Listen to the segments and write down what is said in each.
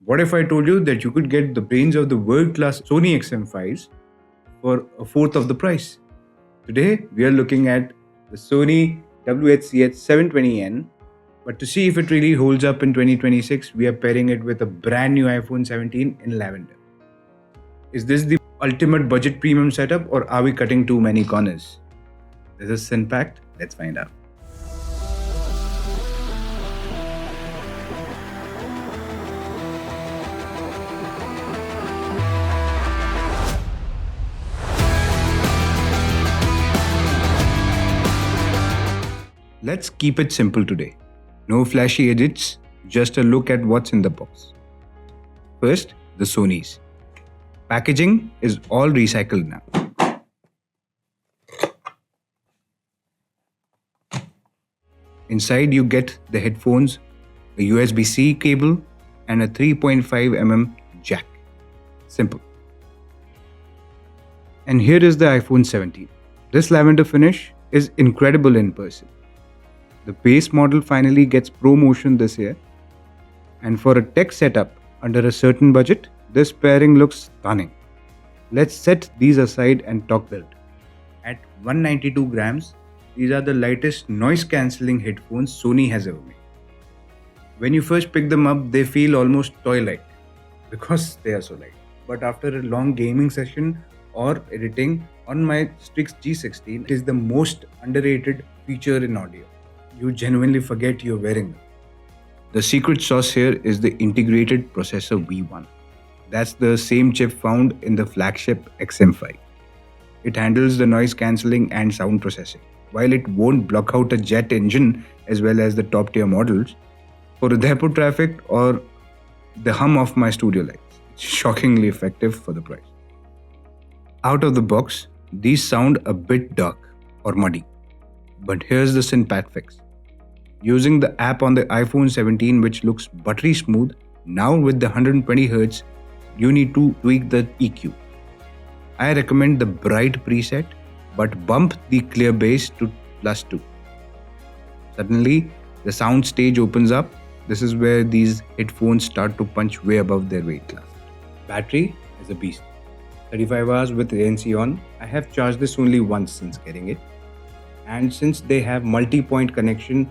What if I told you that you could get the brains of the world-class Sony XM5s for a fourth of the price? Today, we are looking at the Sony WH-CH720N, but to see if it really holds up in 2026, we are pairing it with a brand new iPhone 17 in Lavender. Is this the ultimate budget premium setup, or are we cutting too many corners? This is Sinpact. Let's find out. Let's keep it simple today. No flashy edits, just a look at what's in the box. First, the Sonys. Packaging is all recycled now. Inside you get the headphones, a USB-C cable and a 3.5mm jack. Simple. And here is the iPhone 17. This lavender finish is incredible in person. The base model finally gets ProMotion this year. And for a tech setup under a certain budget, this pairing looks stunning. Let's set these aside and talk build. At 192 grams, these are the lightest noise-cancelling headphones Sony has ever made. When you first pick them up, they feel almost toy-like because they are so light. But after a long gaming session or editing on my Strix G16, it is the most underrated feature in audio. You genuinely forget you're wearing them. The secret sauce here is the integrated processor V1. That's the same chip found in the Flagship XM5. It handles the noise cancelling and sound processing. While it won't block out a jet engine as well as the top tier models, for the depot traffic or the hum of my studio lights, it's shockingly effective for the price. Out of the box, these sound a bit dark or muddy. But here's the Sinpact fix. Using the app on the iPhone 17, which looks buttery smooth, now with the 120Hz, you need to tweak the EQ. I recommend the bright preset, but bump the clear bass to +2. Suddenly, the sound stage opens up. This is where these headphones start to punch way above their weight class. Battery is a beast. 35 hours with ANC on. I have charged this only once since getting it. And since they have multi-point connection,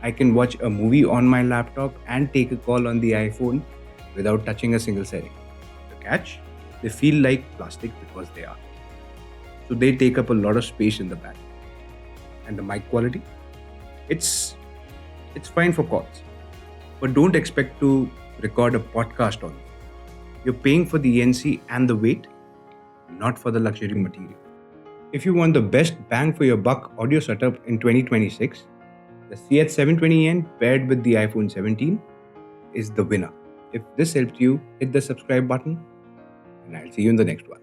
I can watch a movie on my laptop and take a call on the iPhone without touching a single setting. The catch? They feel like plastic because they are. So they take up a lot of space in the back. And the mic quality? It's fine for calls. But don't expect to record a podcast on it. You're paying for the ANC and the weight, not for the luxury material. If you want the best bang for your buck audio setup in 2026, the CH720N paired with the iPhone 17 is the winner. If this helped you, hit the subscribe button and I'll see you in the next one.